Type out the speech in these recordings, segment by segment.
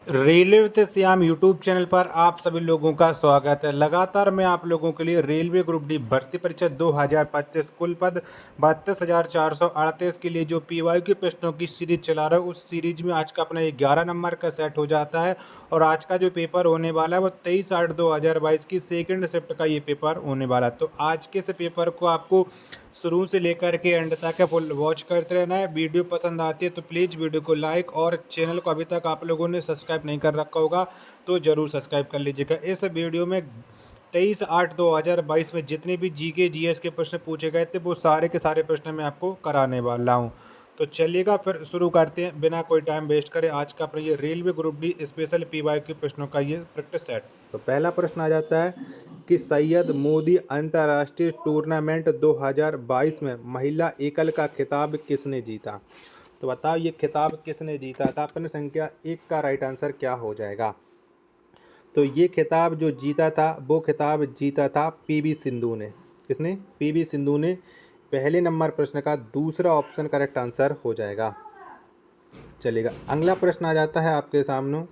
Railway with Shyam YouTube channel पर आप सभी लोगों का स्वागत है। लगातार मैं आप लोगों के लिए रेलवे ग्रुप डी भर्ती परीक्षा 2025 कुल पद 32,438 के लिए जो पीवाई के प्रश्नों की सीरीज चला रहा है, उस सीरीज में आज का अपना 11 नंबर का सेट हो जाता है। और आज का जो पेपर होने वाला है वो 23/8/2022 की सेकेंड शिफ्ट का ये पेपर होने वाला है। तो आज के इस पेपर को आपको शुरू से लेकर के एंड तक फुल वॉच करते रहना है। वीडियो पसंद आती है तो प्लीज़ वीडियो को लाइक, और चैनल को अभी तक आप लोगों ने सब्सक्राइब नहीं कर रखा होगा तो ज़रूर सब्सक्राइब कर लीजिएगा। इस वीडियो में 23/8/2022 में जितने भी जीके जीएस के प्रश्न पूछे गए थे वो सारे के सारे प्रश्न मैं आपको कराने वाला हूँ। तो चलिएगा फिर शुरू करते हैं बिना कोई टाइम वेस्ट करे आज का अपना ये railway group D special PY के प्रश्नों का ये प्रैक्टिस सेट। तो पहला प्रश्न आ जाता है कि सैयद मोदी अंतर्राष्ट्रीय टूर्नामेंट 2022 में महिला एकल का खिताब किसने जीता। तो बताओ ये खिताब किसने जीता था। प्रश्न संख्या 1 का राइट आंसर क्या हो जाएगा। तो ये खिताब जो जीता था वो खिताब जीता था पीवी सिंधु ने। किसने? पीवी सिंधु ने। पहले नंबर प्रश्न का दूसरा ऑप्शन करेक्ट आंसर हो जाएगा। चलेगा, अगला प्रश्न आ जाता है आपके सामने।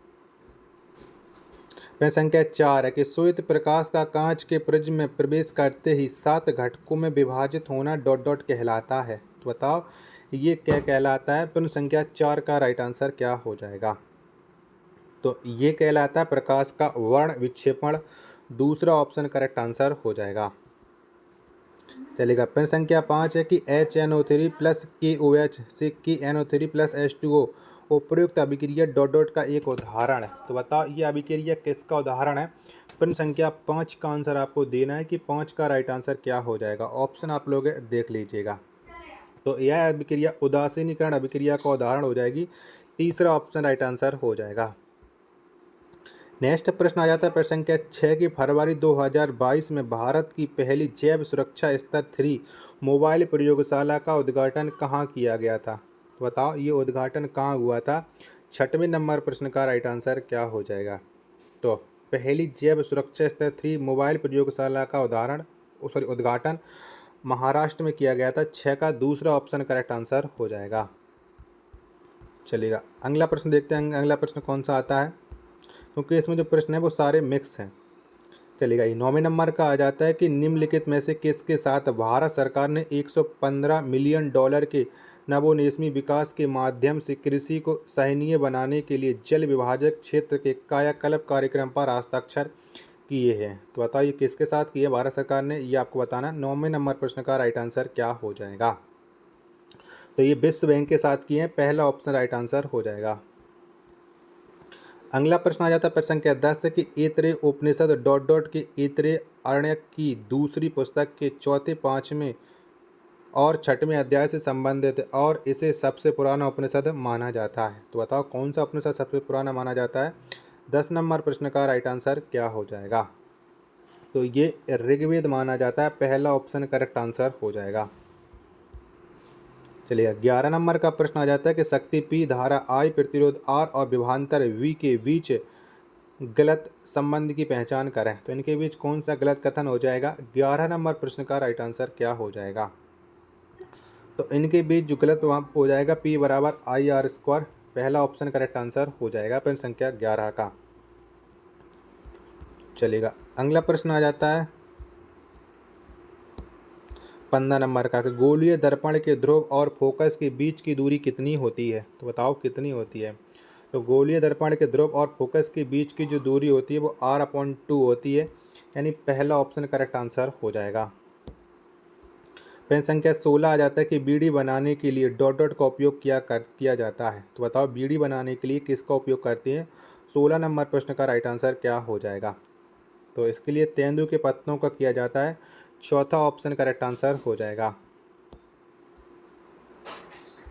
प्रश्न संख्या 4 है कि श्वेत प्रकाश का कांच के प्रिज्म में प्रवेश करते ही 7 घटकों में विभाजित होना डॉट डॉट कहलाता है। तो बताओ ये क्या कहलाता है। प्रश्न संख्या 4 का राइट आंसर क्या हो जाएगा। तो ये कहलाता है प्रकाश का वर्ण विक्षेपण। दूसरा ऑप्शन करेक्ट आंसर हो जाएगा। चलेगा, प्रश्न संख्या 5 है कि HNO3 प्लस KOH से KNO3 प्लस H2O उपयुक्त अभिक्रिया डॉट डॉट का एक उदाहरण है। तो बताओ ये अभिक्रिया किसका उदाहरण है। प्रश्न संख्या 5 का आंसर आपको देना है कि 5 का राइट आंसर क्या हो जाएगा। ऑप्शन आप लोग देख लीजिएगा। तो यह अभिक्रिया उदासीनीकरण अभिक्रिया का उदाहरण हो जाएगी। तीसरा ऑप्शन राइट आंसर हो जाएगा। नेक्स्ट प्रश्न आ जाता है प्रश्न संख्या 6 की फरवरी 2022 में भारत की पहली जैव सुरक्षा स्तर 3 मोबाइल प्रयोगशाला का उद्घाटन कहाँ किया गया था। तो बताओ ये उद्घाटन कहाँ हुआ था। छठवें नंबर प्रश्न का राइट आंसर क्या हो जाएगा। तो पहली जैव सुरक्षा स्तर 3 मोबाइल प्रयोगशाला का उद्घाटन महाराष्ट्र में किया गया था। 6 का दूसरा ऑप्शन करेक्ट आंसर हो जाएगा। चलिएगा, अगला प्रश्न देखते हैं। अगला प्रश्न कौन सा आता है, क्योंकि इसमें जो प्रश्न है वो सारे मिक्स हैं। चलेगा, ये 9वें नंबर का आ जाता है कि निम्नलिखित में से किसके साथ भारत सरकार ने $115 मिलियन के नवोन्मेषी विकास के माध्यम से कृषि को सराहनीय बनाने के लिए जल विभाजक क्षेत्र के कायाकल्प कार्यक्रम पर हस्ताक्षर किए हैं। तो बताइए किसके साथ किए भारत सरकार ने, ये आपको बताना। 9वें नंबर प्रश्न का राइट आंसर क्या हो जाएगा। तो ये विश्व बैंक के साथ किए हैं। पहला ऑप्शन राइट आंसर हो जाएगा। अगला प्रश्न आ जाता है प्रश्न संख्या 10 कि ऐतरेय उपनिषद डॉट डॉट के ऐतरेय आरण्यक की दूसरी पुस्तक के चौथे, पांचवें और छठवें अध्याय से संबंधित है और इसे सबसे पुराना उपनिषद माना जाता है। तो बताओ कौन सा उपनिषद सबसे पुराना माना जाता है। 10 नंबर प्रश्न का राइट आंसर क्या हो जाएगा। तो ये ऋग्वेद माना जाता है। पहला ऑप्शन करेक्ट आंसर हो जाएगा। चलिए, 11 नंबर का प्रश्न आ जाता है कि शक्ति P, धारा I, प्रतिरोध R और विभवांतर V के बीच गलत संबंध की पहचान करें। तो इनके बीच कौन सा गलत कथन हो जाएगा। 11 नंबर प्रश्न का राइट आंसर क्या हो जाएगा। तो इनके बीच जो गलत वहाँ हो जाएगा P बराबर IR²। पहला ऑप्शन करेक्ट आंसर हो जाएगा प्रश्न संख्या 11 का। चलेगा, अगला प्रश्न आ जाता है 15 नंबर का कि गोलीय दर्पण के ध्रुव और फोकस के बीच की दूरी कितनी होती है। तो बताओ कितनी होती है। तो गोलीय दर्पण के ध्रुव और फोकस के बीच की जो दूरी होती है वो R/2 होती है, यानी पहला ऑप्शन करेक्ट आंसर हो जाएगा। प्रश्न संख्या 16 आ जाता है कि बीड़ी बनाने के लिए डॉट डॉट का उपयोग किया जाता है। तो बताओ बीड़ी बनाने के लिए किसका उपयोग करते हैं। 16 नंबर प्रश्न का राइट आंसर क्या हो जाएगा। तो इसके लिए तेंदू के पत्तों का किया जाता है। चौथा ऑप्शन करेक्ट आंसर हो जाएगा।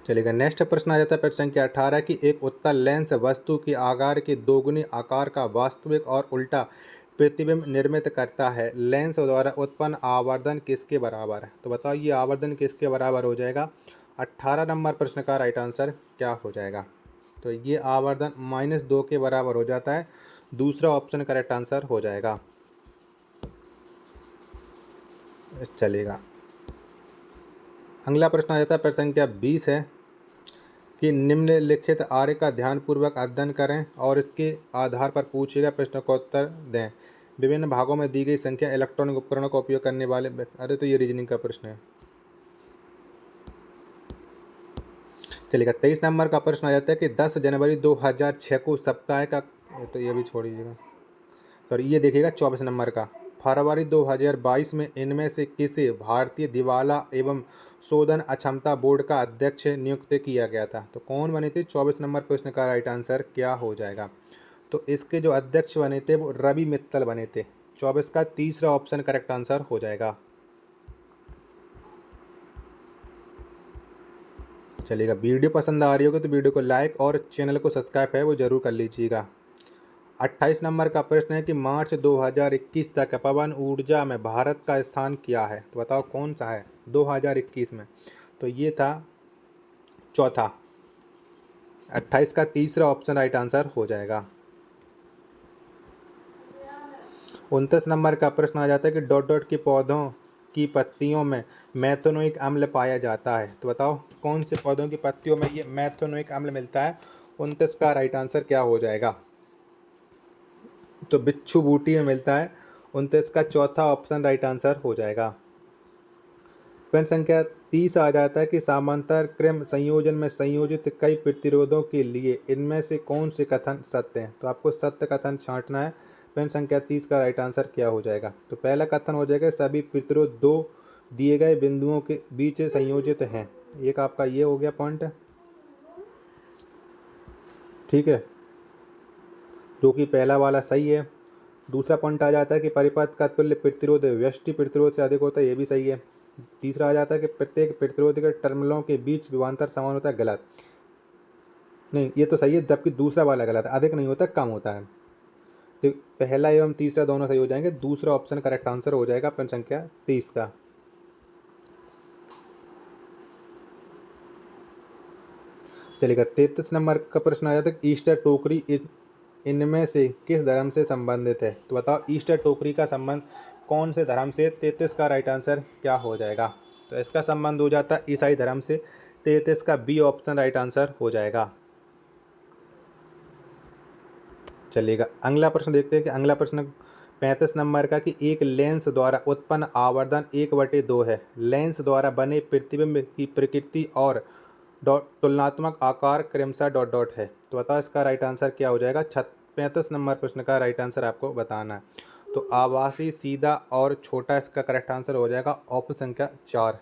चलिएगा, नेक्स्ट प्रश्न आ जाता है प्रश्न संख्या 18 की एक उत्तल लेंस वस्तु के आकार के दोगुने आकार का वास्तविक और उल्टा प्रतिबिंब निर्मित करता है। लेंस द्वारा उत्पन्न आवर्धन किसके बराबर है। तो बताओ ये आवर्धन किसके बराबर हो जाएगा। 18 नंबर प्रश्न का राइट आंसर क्या हो जाएगा। तो ये आवर्धन -2 के बराबर हो जाता है। दूसरा ऑप्शन करेक्ट आंसर हो जाएगा। चलेगा, अगला प्रश्न आ जाता है प्रश्न संख्या 20 है कि निम्नलिखित आर्य का ध्यानपूर्वक अध्ययन करें और इसके आधार पर पूछे गए प्रश्नों का उत्तर दें। विभिन्न भागों में दी गई संख्या इलेक्ट्रॉनिक उपकरणों का उपयोग करने वाले अरे तो ये रीजनिंग का प्रश्न है। चलिएगा 23 नंबर का प्रश्न आ जाता है कि 10 जनवरी 2006 को सप्ताह का, तो ये भी छोड़ दीजिएगा, और ये देखिएगा 24 नंबर का, फरवरी 2022 में इनमें से किसे भारतीय दिवाला एवं शोधन अक्षमता बोर्ड का अध्यक्ष नियुक्त किया गया था। तो कौन बने थे? 24 नंबर प्रश्न का राइट आंसर क्या हो जाएगा? तो इसके जो अध्यक्ष बने थे वो रवि मित्तल बने थे। 24 का तीसरा ऑप्शन करेक्ट आंसर हो जाएगा। चलिएगा, वीडियो पसंद आ रही होगी तो वीडियो को लाइक और चैनल को सब्सक्राइब है वो जरूर कर लीजिएगा। 28 नंबर का प्रश्न है कि मार्च 2021 तक पवन ऊर्जा में भारत का स्थान क्या है। तो बताओ कौन सा है 2021 में? तो ये था चौथा। 28 का तीसरा ऑप्शन राइट आंसर हो जाएगा। 29 नंबर का प्रश्न आ जाता है कि डॉट डॉट के पौधों की पत्तियों में मैथोनोइक अम्ल पाया जाता है। तो बताओ कौन से पौधों की पत्तियों में ये मैथोनोइक अम्ल मिलता है? 29 का राइट आंसर क्या हो जाएगा? तो बिच्छू बूटी में मिलता है। 29 का चौथा ऑप्शन राइट आंसर हो जाएगा। प्रश्न संख्या 30 आ जाता है कि समांतर क्रम संयोजन में संयोजित कई प्रतिरोधों के लिए इनमें से कौन से कथन सत्य हैं। तो आपको सत्य कथन छांटना है। प्रश्न संख्या 30 का राइट आंसर क्या हो जाएगा? तो पहला कथन हो जाएगा सभी प्रतिरोध दो दिए गए बिंदुओं के बीच संयोजित हैं। एक आपका ये हो गया पॉइंट, ठीक है, जो कि पहला वाला सही है। दूसरा पॉइंट आ जाता है कि परिपथ का तुल्य प्रतिरोध व्यष्टि प्रतिरोध से अधिक होता है, ये भी सही है। तीसरा आ जाता है कि प्रत्येक प्रतिरोध के टर्मिनलों के बीच विभवांतर समान होता है, गलत। नहीं, ये तो सही है, जबकि दूसरा वाला गलत है, अधिक नहीं होता कम होता है। तो पहला एवं तीसरा दोनों सही हो जाएंगे। दूसरा ऑप्शन करेक्ट आंसर हो जाएगा प्रश्न संख्या 30 का। चलिएगा, 33 नंबर का प्रश्न आ जाता है ईस्टर टोकरी इनमें से किस धर्म से संबंधित है। तो बताओ ईस्टर टोकरी का संबंध कौन से धर्म से? 33 का राइट आंसर क्या हो जाएगा? तो इसका संबंध हो जाता है ईसाई धर्म से। 33 का बी ऑप्शन राइट आंसर हो जाएगा। चलिएगा, अगला प्रश्न देखते हैं कि अगला प्रश्न 35 नंबर का कि एक लेंस द्वारा उत्पन्न आवर्धन 1/2 है। लेंस द्वारा बने प्रतिबिंब की प्रकृति और तुलनात्मक आकार क्रमशः डॉट डॉट है। तो बताओ इसका राइट आंसर क्या हो जाएगा? 35 नंबर प्रश्न का राइट आंसर आपको बताना है। तो आभासी, सीधा और छोटा इसका करेक्ट आंसर हो जाएगा ऑप्शन संख्या 4।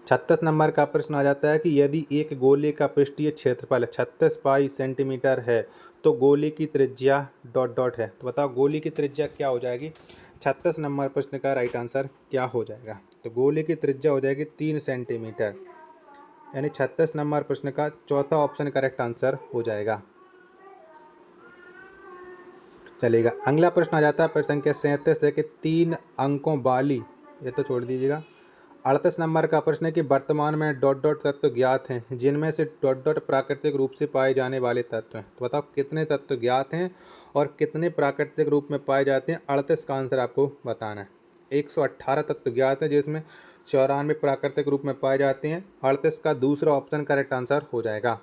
36 नंबर का प्रश्न आ जाता है कि यदि एक गोले का पृष्ठीय क्षेत्रफल 36 पाई सेंटीमीटर है तो गोले की त्रिज्या डॉट डॉट है। तो बताओ गोले की त्रिज्या क्या हो जाएगी? 36 नंबर प्रश्न का राइट आंसर क्या हो जाएगा? तो गोले की त्रिज्या हो जाएगी 3 सेंटीमीटर, यानी 36 नंबर प्रश्न का चौथा ऑप्शन करेक्ट आंसर हो जाएगा। चलेगा, अगला प्रश्न आ जाता है प्रश्न संख्या 37 है कि 3 अंकों वाली, ये तो छोड़ दीजिएगा। 38 नंबर का प्रश्न है कि वर्तमान में डॉट डॉट तत्व ज्ञात हैं जिनमें से डॉट डॉट प्राकृतिक रूप से पाए जाने वाले तत्व हैं। तो बताओ कितने तत्व ज्ञात हैं और कितने प्राकृतिक रूप में पाए जाते हैं? 38 का आंसर आपको बताना है। 118 तत्व ज्ञात हैं जिसमें 94 प्राकृतिक रूप में पाए जाते हैं। 38 का दूसरा ऑप्शन करेक्ट आंसर हो जाएगा।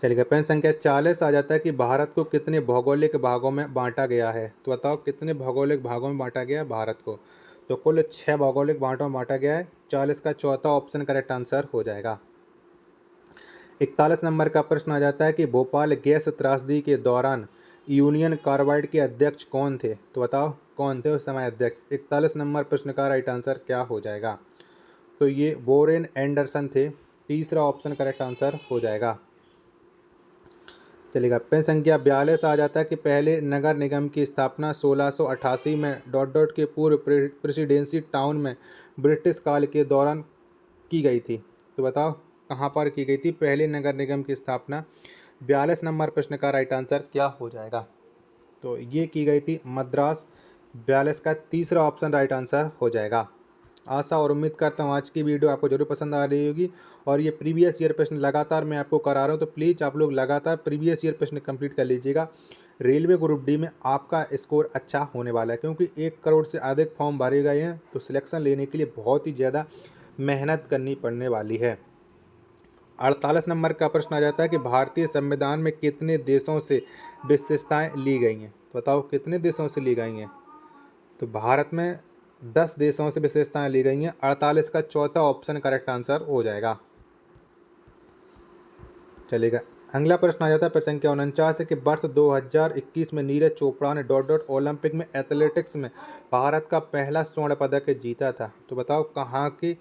चलिए, प्रश्न संख्या 40 आ जाता है कि भारत को कितने भौगोलिक भागों में बांटा गया है। तो बताओ कितने भौगोलिक भागों में बांटा गया है भारत को? तो कुल 6 भौगोलिक भागों में बांटा गया है। 40 का चौथा ऑप्शन करेक्ट आंसर हो जाएगा। 41 नंबर का प्रश्न आ जाता है कि भोपाल गैस त्रासदी के दौरान यूनियन कार्बाइड के अध्यक्ष कौन थे। तो बताओ कौन थे उस समय अध्यक्ष? 41 नंबर प्रश्न का राइट आंसर क्या हो जाएगा? तो ये वोरेन एंडरसन थे। तीसरा ऑप्शन करेक्ट आंसर हो जाएगा। चलेगा, प्रश्न संख्या 42 आ जाता है कि पहले नगर निगम की स्थापना 1688 में डॉट डॉट के पूर्व प्रेसिडेंसी टाउन में ब्रिटिश काल के दौरान की गई थी। तो बताओ कहाँ पर की गई थी पहले नगर निगम की स्थापना? 42 नंबर प्रश्न का राइट आंसर क्या हो जाएगा? तो ये की गई थी मद्रास। 42 का तीसरा ऑप्शन राइट आंसर हो जाएगा। आशा और उम्मीद करता हूँ आज की वीडियो आपको जरूर पसंद आ रही होगी और ये प्रीवियस ईयर प्रश्न लगातार मैं आपको करा रहा हूँ, तो प्लीज़ आप लोग लगातार प्रीवियस ईयर प्रश्न कंप्लीट कर लीजिएगा। रेलवे ग्रुप डी में आपका स्कोर अच्छा होने वाला है क्योंकि 1 करोड़ से अधिक फॉर्म भरे गए हैं, तो सिलेक्शन लेने के लिए बहुत ही ज़्यादा मेहनत करनी पड़ने वाली है। 48 नंबर का प्रश्न आ जाता है कि भारतीय संविधान में कितने देशों से विशेषताएं ली गई हैं। तो बताओ कितने देशों से ली गई हैं। तो भारत में 10 देशों से विशेषताएं ली गई हैं। 48 का चौथा ऑप्शन करेक्ट आंसर हो जाएगा। चलेगा, अगला प्रश्न आ जाता है प्रश्न संख्या 49 है कि वर्ष 2021 में नीरज चोपड़ा ने ओलंपिक में एथलेटिक्स में भारत का पहला स्वर्ण पदक जीता था। तो बताओ कहाँ की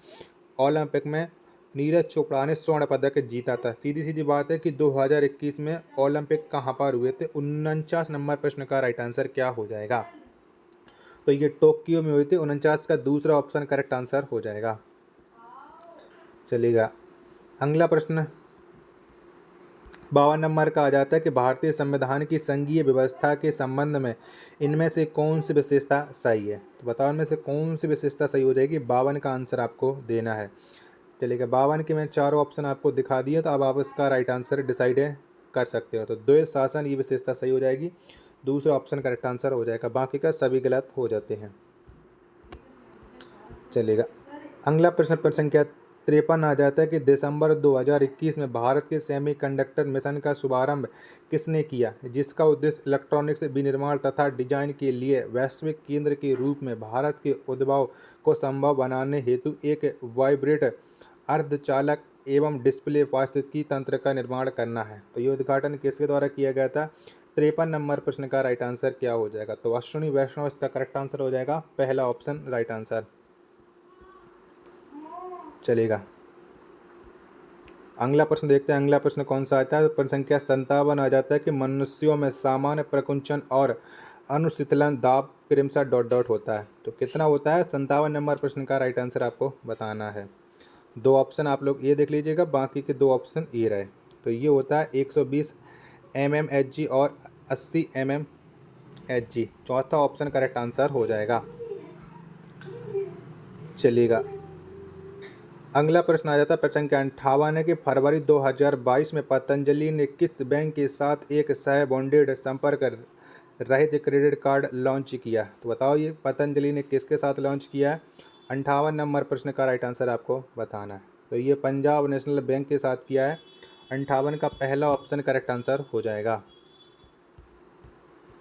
ओलंपिक में नीरज चोपड़ा ने स्वर्ण पदक जीता था। सीधी सीधी बात है कि 2021 में ओलंपिक कहाँ पर हुए थे। 49 नंबर प्रश्न का राइट आंसर क्या हो जाएगा। तो ये टोक्यो में हुए थे। 49 का दूसरा ऑप्शन करेक्ट आंसर हो जाएगा। चलेगा, अगला प्रश्न 52 नंबर का आ जाता है कि भारतीय संविधान की संघीय व्यवस्था के संबंध में इनमें से कौन सी विशेषता सही है। तो बताओ इनमें से कौन सी विशेषता सही हो जाएगी। 52 का आंसर आपको देना है। चलिए, 52 के मैं चारों ऑप्शन आपको दिखा दिए, तो अब आप इसका राइट आंसर डिसाइड कर सकते हो। तो द्वैध शासन ये विशेषता सही हो जाएगी, दूसरा ऑप्शन करेक्ट आंसर हो जाएगा, बाकी का सभी गलत हो जाते हैं। चलेगा, अगला प्रश्न प्रश्न संख्या 53 आ जाता है कि दिसंबर 2021 में भारत के सेमीकंडक्टर मिशन का शुभारंभ किसने किया, जिसका उद्देश्य इलेक्ट्रॉनिक्स विनिर्माण तथा डिजाइन के लिए वैश्विक केंद्र के रूप में भारत के उद्भव को संभव बनाने हेतु एक वाइब्रेट अर्धचालक एवं डिस्प्ले पारिस्थितिकी तंत्र का निर्माण करना है। तो ये उद्घाटन किसके द्वारा किया गया था। 53 नंबर प्रश्न का राइट आंसर क्या हो जाएगा। तो अश्विनी वैष्णव इसका करेक्ट आंसर हो जाएगा, पहला ऑप्शन राइट आंसर। चलेगा, अगला प्रश्न देखते हैं। अगला प्रश्न कौन सा आता है। प्रश्न संख्या 57 आ जाता है कि मनुष्यों में सामान्य प्रकुंचन और अनुशीतलन दाब क्रमशः ... होता है। तो कितना होता है। 57 नंबर प्रश्न का राइट आंसर आपको बताना है। दो ऑप्शन आप लोग ये देख लीजिएगा, बाकी के दो ऑप्शन ये रहे। तो ये होता है 120 mmHg और 80 mmHg। चौथा ऑप्शन करेक्ट आंसर हो जाएगा। चलिएगा, अगला प्रश्न आ जाता है प्रश्न संख्या 58 है कि फरवरी 2022 में पतंजलि ने किस बैंक के साथ एक सह बॉन्डेड संपर्क रहित क्रेडिट कार्ड लॉन्च किया। तो बताओ ये पतंजलि ने किसके साथ लॉन्च किया है। 58 नंबर प्रश्न का राइट आंसर आपको बताना है। तो ये पंजाब नेशनल बैंक के साथ किया है। 58 का पहला ऑप्शन करेक्ट आंसर हो जाएगा।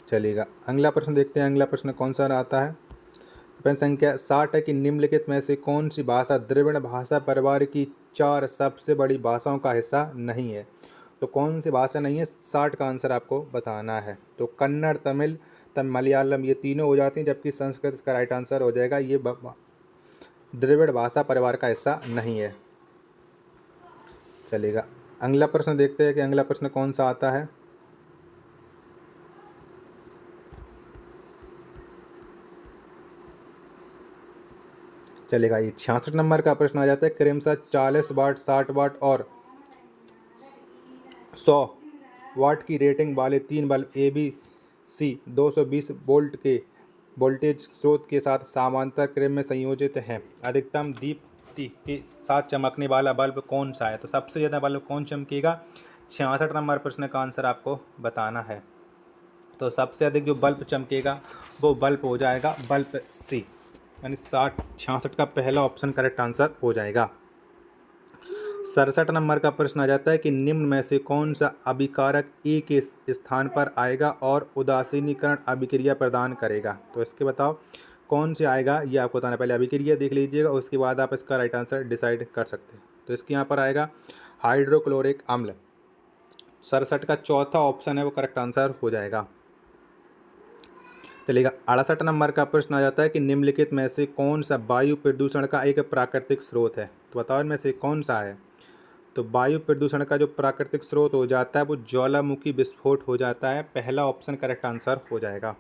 चलिएगा, अगला प्रश्न देखते हैं। अगला प्रश्न कौन सा आता है। प्रश्न संख्या 60 है कि निम्नलिखित में से कौन सी भाषा द्रविड़ भाषा परिवार की 4 सबसे बड़ी भाषाओं का हिस्सा नहीं है। तो कौन सी भाषा नहीं है, 60 का आंसर आपको बताना है। तो कन्नड़, तमिल, मलयालम ये तीनों हो जाती हैं, जबकि संस्कृत इसका राइट आंसर हो जाएगा। ये द्रविड़ भाषा परिवार का हिस्सा नहीं है। चलेगा, अगला प्रश्न देखते हैं कि अगला प्रश्न कौन सा आता है। चलेगा, ये 66 नंबर का प्रश्न आ जाता है। क्रमशः 40 वाट, 60 वाट और 100 वाट की रेटिंग वाले 3 बल्ब ABC 220 वोल्ट के वोल्टेज स्रोत के साथ समांतर क्रम में संयोजित हैं। अधिकतम दीप्ति के साथ चमकने वाला बल्ब कौन सा है। तो सबसे ज़्यादा बल्ब कौन चमकेगा। 66 नंबर प्रश्न का आंसर आपको बताना है। तो सबसे अधिक जो बल्ब चमकेगा वो बल्ब हो जाएगा बल्ब C, यानी 66 का पहला ऑप्शन करेक्ट आंसर हो जाएगा। 67 नंबर का प्रश्न आ जाता है कि निम्न में से कौन सा अभिकारक ए के स्थान पर आएगा और उदासीनीकरण अभिक्रिया प्रदान करेगा। तो इसके बताओ कौन से आएगा, ये आपको बताना। पहले अभिक्रिया देख लीजिएगा, उसके बाद आप इसका राइट आंसर डिसाइड कर सकते हैं। तो इसके यहाँ पर आएगा हाइड्रोक्लोरिक अम्ल। 67 का चौथा ऑप्शन है वो करेक्ट आंसर हो जाएगा। चलेगा, 68 नंबर का प्रश्न आ जाता है कि निम्नलिखित में से कौन सा वायु प्रदूषण का एक प्राकृतिक स्रोत है। तो बताओ इनमें से कौन सा है। तो वायु प्रदूषण का जो प्राकृतिक स्रोत हो जाता है वो ज्वालामुखी विस्फोट हो जाता है। पहला ऑप्शन करेक्ट आंसर हो जाएगा।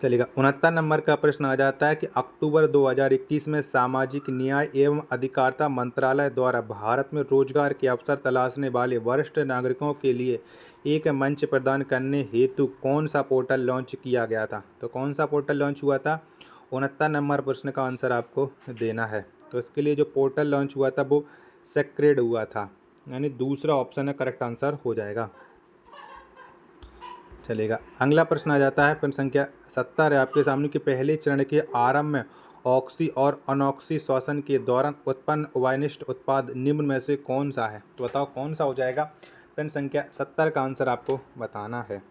चलिएगा, 69 नंबर का प्रश्न आ जाता है कि अक्टूबर 2021 में सामाजिक न्याय एवं अधिकारिता मंत्रालय द्वारा भारत में रोजगार के अवसर तलाशने वाले वरिष्ठ नागरिकों के लिए एक मंच प्रदान करने हेतु कौन सा पोर्टल लॉन्च किया गया था। तो कौन सा पोर्टल लॉन्च हुआ था। 69 नंबर प्रश्न का आंसर आपको देना है। तो इसके लिए जो पोर्टल लॉन्च हुआ था वो सेक्रेड हुआ था, यानी दूसरा ऑप्शन है करेक्ट आंसर हो जाएगा। चलेगा, अगला प्रश्न आ जाता है प्रश्न संख्या 70 है आपके सामने कि पहले चरण के आरंभ में ऑक्सी और अनॉक्सी श्वसन के दौरान उत्पन्न वायुनिष्ठ उत्पाद निम्न में से कौन सा है? तो बताओ कौन सा हो जाएगा? प्रश्न संख्या 70 का आंसर आपको बताना है।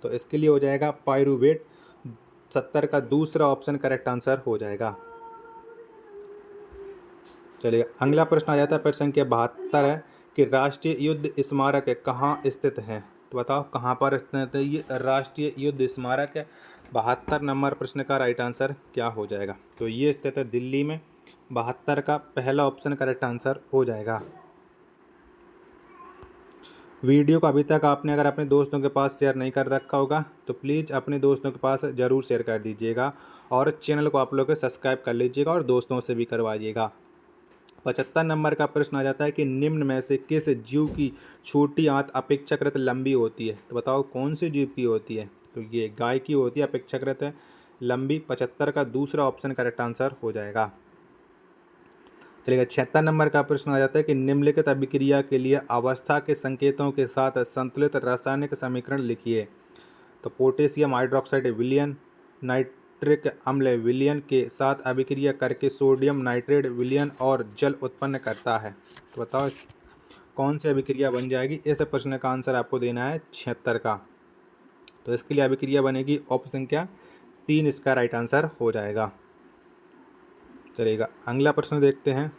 तो इसके लिए हो जाएगा पायरुवेट। 70 का दूसरा ऑप्शन करेक्ट आंसर हो जाएगा। चलिए अगला प्रश्न आ जाता है, प्रश्न संख्या 72 है कि राष्ट्रीय युद्ध स्मारक कहाँ स्थित है? तो बताओ कहाँ पर स्थित है ये राष्ट्रीय युद्ध स्मारक है? 72 नंबर प्रश्न का राइट आंसर क्या हो जाएगा? तो ये स्थित है दिल्ली में। 72 का पहला ऑप्शन करेक्ट आंसर हो जाएगा। वीडियो को अभी तक आपने अगर अपने दोस्तों के पास शेयर नहीं कर रखा होगा तो प्लीज़ अपने दोस्तों के पास ज़रूर शेयर कर दीजिएगा और चैनल को आप लोग सब्सक्राइब कर लीजिएगा और दोस्तों से भी करवाइएगा। 75 नंबर का प्रश्न आ जाता है कि निम्न में से किस जीव की छोटी आंत अपेक्षाकृत लंबी होती है? तो बताओ कौन से जीव की होती है? तो ये गाय की होती है अपेक्षाकृत लंबी। 75 का दूसरा ऑप्शन करेक्ट आंसर हो जाएगा। चलिएगा 76 नंबर का प्रश्न आ जाता है कि निम्नलिखित अभिक्रिया के लिए अवस्था के संकेतों के साथ संतुलित रासायनिक समीकरण लिखिए। तो पोटेशियम हाइड्रोक्साइड विलयन नाइट्रिक अम्ल विलयन के साथ अभिक्रिया करके सोडियम नाइट्रेट विलयन और जल उत्पन्न करता है। तो बताओ कौन सी अभिक्रिया बन जाएगी? इस प्रश्न का आंसर आपको देना है 76 का। तो इसके लिए अभिक्रिया बनेगी ऑप्शन संख्या 3, इसका राइट आंसर हो जाएगा। चलिएगा अगला प्रश्न देखते हैं।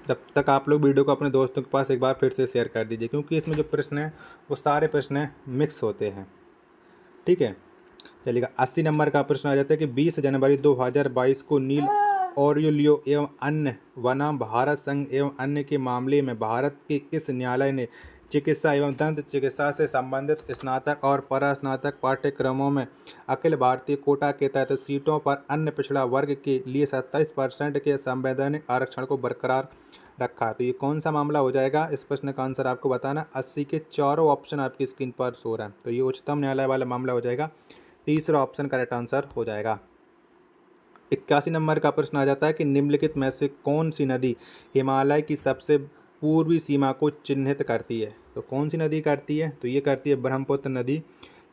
जब तक आप लोग वीडियो को अपने दोस्तों के पास एक बार फिर से शेयर कर दीजिए, क्योंकि इसमें जो प्रश्न है वो सारे प्रश्न मिक्स होते हैं। ठीक है, चलिएगा 80 नंबर का प्रश्न आ जाता है कि 20 जनवरी 2022 को नील ओरियोलियो एवं अन्य बनाम भारत संघ एवं अन्य के मामले में भारत के किस न्यायालय ने चिकित्सा एवं दंत चिकित्सा से संबंधित स्नातक और परास्नातक पाठ्यक्रमों में अखिल भारतीय कोटा के तहत सीटों पर अन्य पिछड़ा वर्ग के लिए 27% के संवैधानिक आरक्षण को बरकरार रखा? तो ये कौन सा मामला हो जाएगा? इस प्रश्न का आंसर आपको बताना। 80 के चारों ऑप्शन आपकी स्क्रीन पर शो रहा है। तो ये उच्चतम न्यायालय वाला मामला हो जाएगा। तीसरा ऑप्शन करेक्ट आंसर हो जाएगा। 81 नंबर का प्रश्न आ जाता है कि निम्नलिखित में से कौन सी नदी हिमालय की सबसे पूर्वी सीमा को चिन्हित करती है? तो कौन सी नदी करती है? तो ये करती है ब्रह्मपुत्र नदी,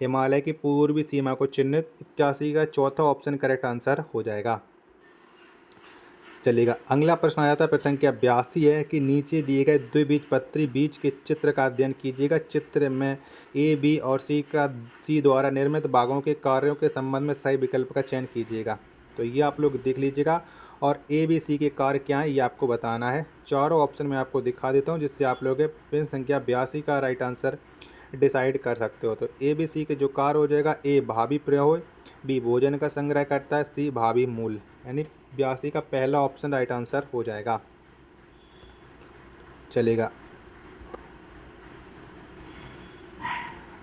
हिमालय की पूर्वी सीमा को चिन्हित। 81 का चौथा ऑप्शन करेक्ट आंसर हो जाएगा। चलिएगा अगला प्रश्न आ जाता है, प्रश्न संख्या 82 है कि नीचे दिए गए द्विबीजपत्री बीज के चित्र का अध्ययन कीजिएगा। चित्र में ए, बी और सी द्वारा निर्मित भागों के कार्यों के संबंध में सही विकल्प का चयन कीजिएगा। तो ये आप लोग देख लीजिएगा और ए, बी, सी के कार्य क्या हैं ये आपको बताना है। चारों ऑप्शन मैं आपको दिखा देता हूँ जिससे आप लोग प्रश्न संख्या 82 का राइट आंसर डिसाइड कर सकते हो। तो ए, बी, सी के जो कार्य हो जाएगा, ए भावी प्रयोग, बी भोजन का संग्रह करता है, सी भावी मूल, यानी 82 का पहला ऑप्शन राइट आंसर हो जाएगा। चलेगा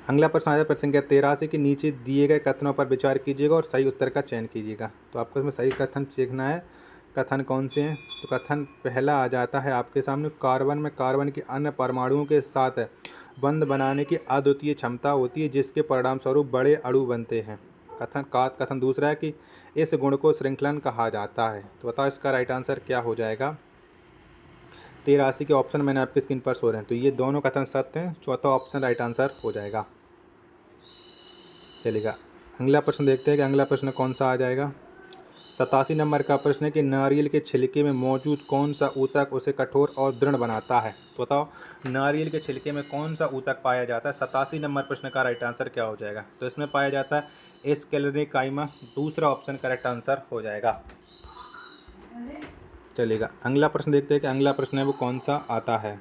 अगला प्रश्न आया प्रश्न संख्या 83 के नीचे दिए गए कथनों पर विचार कीजिएगा और सही उत्तर का चयन कीजिएगा। तो आपको इसमें सही कथन सीखना है। कथन कौन से हैं? तो कथन पहला आ जाता है आपके सामने, कार्बन में कार्बन के अन्य परमाणुओं के साथ बंध बनाने की अद्वितीय क्षमता होती है जिसके परिणाम स्वरूप बड़े अणु बनते हैं। कथन दूसरा है कि इस गुण को श्रृंखलन कहा जाता है। तो बताओ इसका राइट आंसर क्या हो जाएगा? 83 के ऑप्शन मैंने आपकी स्क्रीन पर शो रहे हैं। तो ये दोनों कथन सत्य हैं। चौथा ऑप्शन राइट आंसर हो जाएगा। चलेगा अगला प्रश्न देखते हैं कि अगला प्रश्न कौन सा आ जाएगा। 87 नंबर का प्रश्न है कि नारियल के छिलके में मौजूद कौन सा ऊतक उसे कठोर और दृढ़ बनाता है? तो बताओ नारियल के छिलके में कौन सा ऊतक पाया जाता है? 87 नंबर प्रश्न का राइट आंसर क्या हो जाएगा? तो इसमें पाया जाता है स्क्लेरोकाइमा। दूसरा ऑप्शन करेक्ट आंसर हो जाएगा। चलेगा अगला प्रश्न देखते हैं कि अगला प्रश्न है वो कौन सा आता है।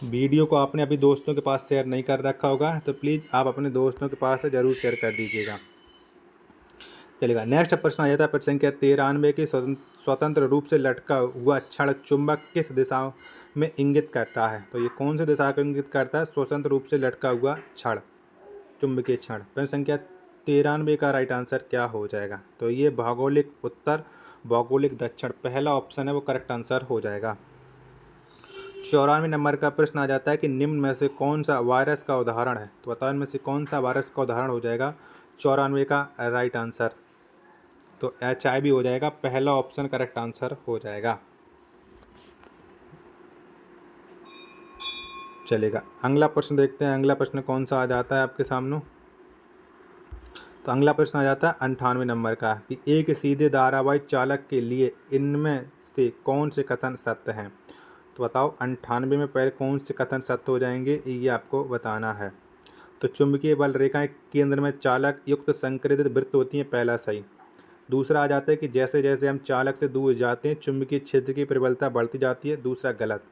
वीडियो को आपने अभी दोस्तों के पास शेयर नहीं कर रखा होगा तो प्लीज़ आप अपने दोस्तों के पास ज़रूर शेयर कर दीजिएगा। चलेगा नेक्स्ट प्रश्न आ जाता है प्रश्न संख्या 93 की स्वतंत्र रूप से लटका हुआ क्षण चुंबक किस दिशा में इंगित करता है? तो ये कौन सी दिशा को इंगित करता है? स्वतंत्र रूप से लटका हुआ क्षण, चुंबकीय क्षण। प्रश्न संख्या 93 का राइट आंसर क्या हो जाएगा? तो ये भौगोलिक उत्तर, भौगोलिक दक्षिण, पहला ऑप्शन है वो करेक्ट आंसर हो जाएगा। 94 नंबर का प्रश्न आ जाता है कि निम्न में से कौन सा वायरस का उदाहरण है? तो बताओ इनमें से कौन सा वायरस का उदाहरण हो जाएगा? 94 का राइट आंसर तो HIV हो जाएगा। पहला ऑप्शन करेक्ट आंसर हो जाएगा। चलेगा। अगला प्रश्न देखते हैं, अगला प्रश्न कौन सा आ जाता है आपके सामने। तो अगला प्रश्न आ जाता है 98 नंबर का कि एक सीधे धारावाहिक चालक के लिए इनमें से कौन से कथन सत्य हैं। तो बताओ 98 में पहले कौन से कथन सत्य हो जाएंगे, ये आपको बताना है। तो चुंबकीय बल रेखाएं केंद्र में चालक युक्त संकृतित वृत्त होती हैं, पहला सही। दूसरा आ जाता है कि जैसे जैसे हम चालक से दूर जाते हैं चुंबकीय क्षेत्र की प्रबलता बढ़ती जाती है, दूसरा गलत।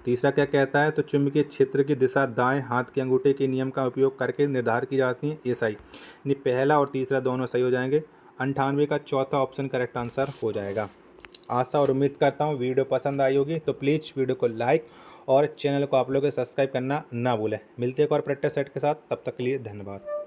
तीसरा क्या कहता है, तो चुंबकीय क्षेत्र की दिशा दाएं हाथ के अंगूठे के नियम का उपयोग करके निर्धारित की जाती है, ये सही। यानी पहला और तीसरा दोनों सही हो जाएंगे। 98 का चौथा ऑप्शन करेक्ट आंसर हो जाएगा। आशा और उम्मीद करता हूँ वीडियो पसंद आई होगी, तो प्लीज़ वीडियो को लाइक और चैनल को आप लोग सब्सक्राइब करना ना भूलें। मिलते हैं एक और प्रैक्टिस सेट के साथ, तब तक के लिए धन्यवाद।